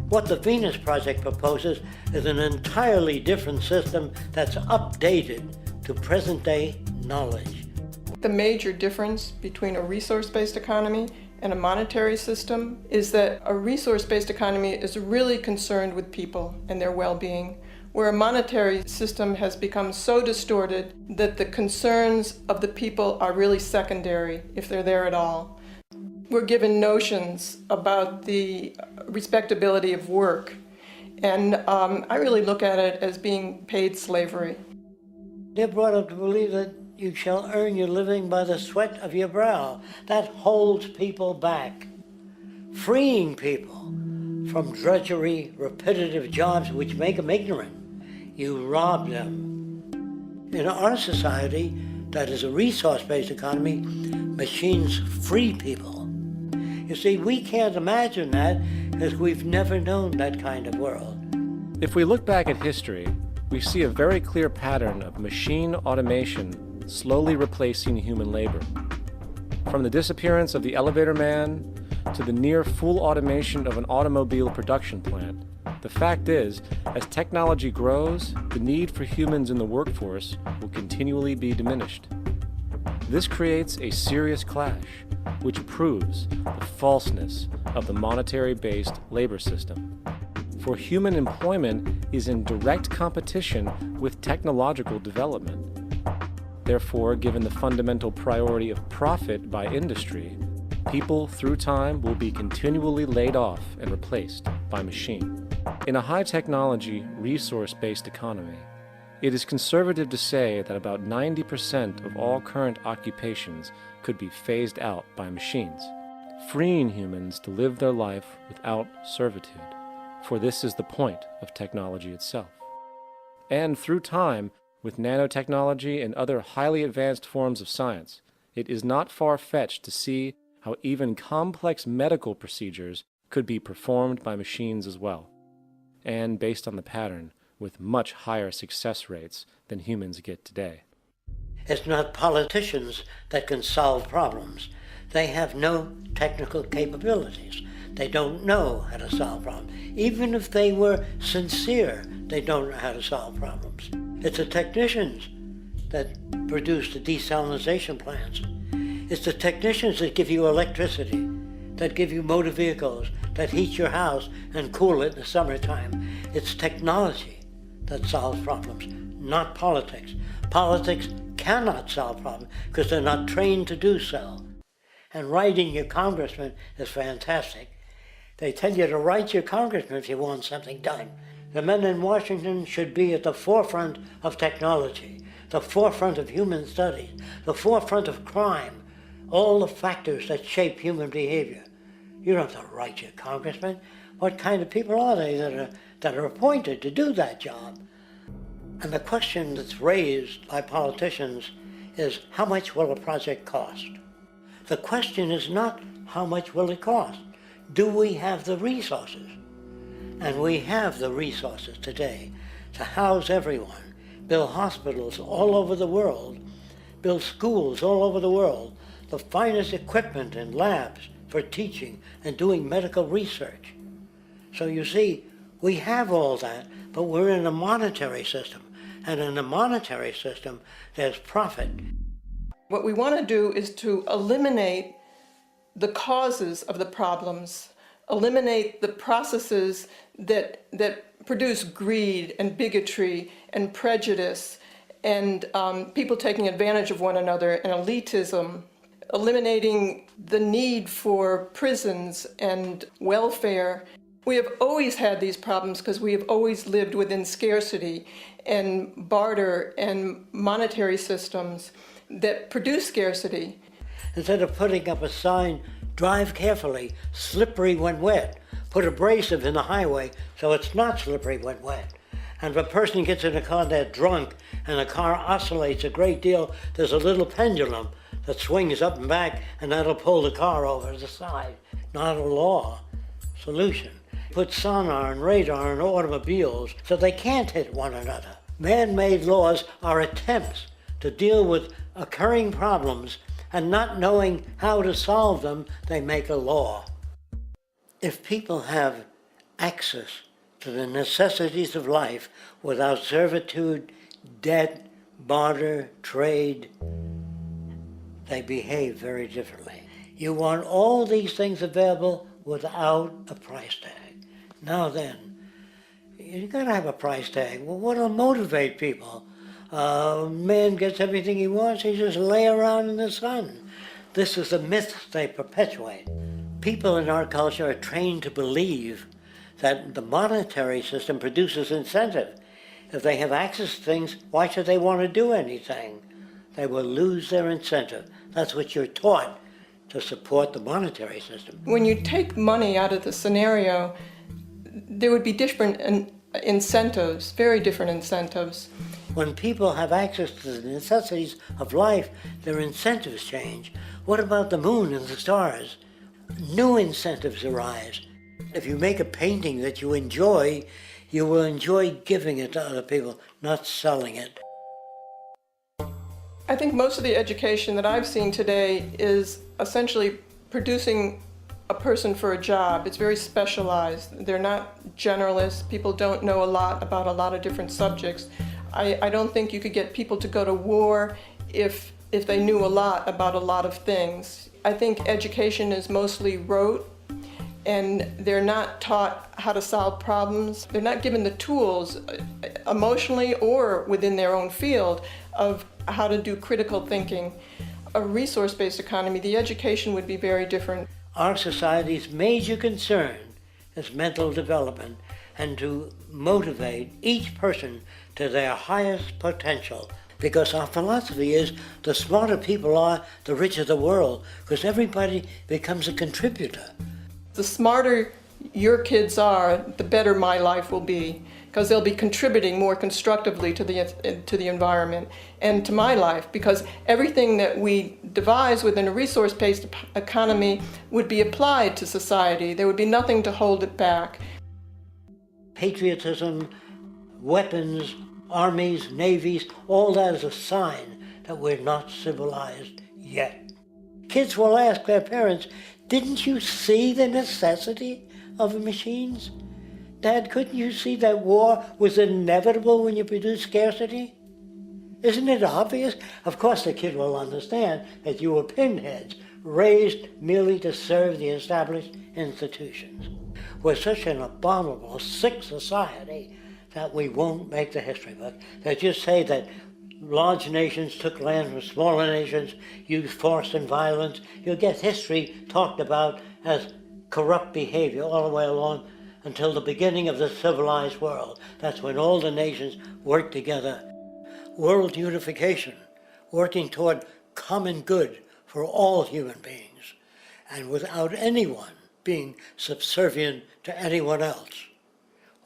What the Venus Project proposes is an entirely different system that's updated to present-day knowledge. The major difference between a resource-based economy and a monetary system is that a resource-based economy is really concerned with people and their well-being, where a monetary system has become so distorted that the concerns of the people are really secondary, if they're there at all. We're given notions about the respectability of work, and I really look at it as being paid slavery. They're brought up to believe that you shall earn your living by the sweat of your brow. That holds people back, freeing people from drudgery, repetitive jobs which make them ignorant. You rob them. In our society, that is a resource-based economy, machines free people. You see, we can't imagine that because we've never known that kind of world. If we look back at history, we see a very clear pattern of machine automation slowly replacing human labor. From the disappearance of the elevator man to the near full automation of an automobile production plant, the fact is, as technology grows, the need for humans in the workforce will continually be diminished. This creates a serious clash, which proves the falseness of the monetary-based labor system. For human employment is in direct competition with technological development. Therefore, given the fundamental priority of profit by industry, people through time will be continually laid off and replaced by machine. In a high-technology, resource-based economy, it is conservative to say that about 90% of all current occupations could be phased out by machines, freeing humans to live their life without servitude, for this is the point of technology itself. And through time, with nanotechnology and other highly advanced forms of science, it is not far-fetched to see how even complex medical procedures could be performed by machines as well, and based on the pattern, with much higher success rates than humans get today. It's not politicians that can solve problems. They have no technical capabilities. They don't know how to solve problems. Even if they were sincere, they don't know how to solve problems. It's the technicians that produce the desalination plants. It's the technicians that give you electricity, that give you motor vehicles, that heat your house and cool it in the summertime. It's technology that solves problems, not politics. Politics cannot solve problems because they're not trained to do so. And writing your congressman is fantastic. They tell you to write your congressman if you want something done. The men in Washington should be at the forefront of technology, the forefront of human studies, the forefront of crime, all the factors that shape human behavior. You don't have to write your congressman. What kind of people are they that are appointed to do that job? And the question that's raised by politicians is, how much will a project cost? The question is not how much will it cost. Do we have the resources? And we have the resources today to house everyone, build hospitals all over the world, build schools all over the world, the finest equipment and labs for teaching and doing medical research. So you see, we have all that, but we're in a monetary system. And in a monetary system, there's profit. What we want to do is to eliminate the causes of the problems, eliminate the processes that produce greed and bigotry and prejudice and people taking advantage of one another and elitism, eliminating the need for prisons and welfare. We have always had these problems because we have always lived within scarcity and barter and monetary systems that produce scarcity. Instead of putting up a sign, drive carefully, slippery when wet, put abrasive in the highway so it's not slippery when wet. And if a person gets in a car, they're drunk, and the car oscillates a great deal, there's a little pendulum that swings up and back, and that'll pull the car over to the side. Not a law solution. Put sonar and radar in automobiles so they can't hit one another. Man-made laws are attempts to deal with occurring problems, and not knowing how to solve them, they make a law. If people have access to the necessities of life without servitude, debt, barter, trade, they behave very differently. You want all these things available without a price tag. Now then, you gotta have a price tag. Well, what'll motivate people? Man gets everything he wants, he just lay around in the sun. This is the myth they perpetuate. People in our culture are trained to believe that the monetary system produces incentive. If they have access to things, why should they want to do anything? They will lose their incentive. That's what you're taught to support the monetary system. When you take money out of the scenario, there would be different incentives, very different incentives. When people have access to the necessities of life, their incentives change. What about the moon and the stars? New incentives arise. If you make a painting that you will enjoy giving it to other people, not selling it. I think most of the education that I've seen today is essentially producing a person for a job. It's very specialized. They're not generalists. People don't know a lot about a lot of different subjects. I don't think you could get people to go to war if they knew a lot about a lot of things. I think education is mostly rote, and they're not taught how to solve problems. They're not given the tools, emotionally or within their own field, of how to do critical thinking. A resource-based economy, the education would be very different. Our society's major concern is mental development and to motivate each person to their highest potential. Because our philosophy is the smarter people are, the richer the world, because everybody becomes a contributor. The smarter your kids are, the better my life will be, because they'll be contributing more constructively to the environment and to my life, because everything that we devise within a resource-based economy would be applied to society. There would be nothing to hold it back. Patriotism, weapons, armies, navies, all that is a sign that we're not civilized yet. Kids will ask their parents, didn't you see the necessity of the machines? Dad, couldn't you see that war was inevitable when you produce scarcity? Isn't it obvious? Of course the kid will understand that you were pinheads, raised merely to serve the established institutions. We're such an abominable, sick society that we won't make the history book. They just say that large nations took land from smaller nations, used force and violence. You'll get history talked about as corrupt behavior all the way along until the beginning of the civilized world. That's when all the nations work together. World unification, working toward common good for all human beings, and without anyone being subservient to anyone else.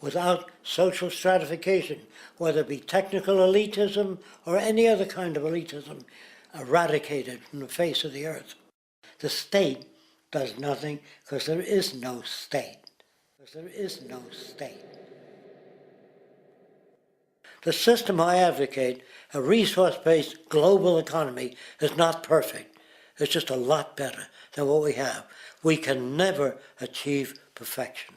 Without social stratification, whether it be technical elitism or any other kind of elitism, eradicated from the face of the earth. The state does nothing because there is no state. There is no state. The system I advocate, a resource-based global economy, is not perfect. It's just a lot better than what we have. We can never achieve perfection.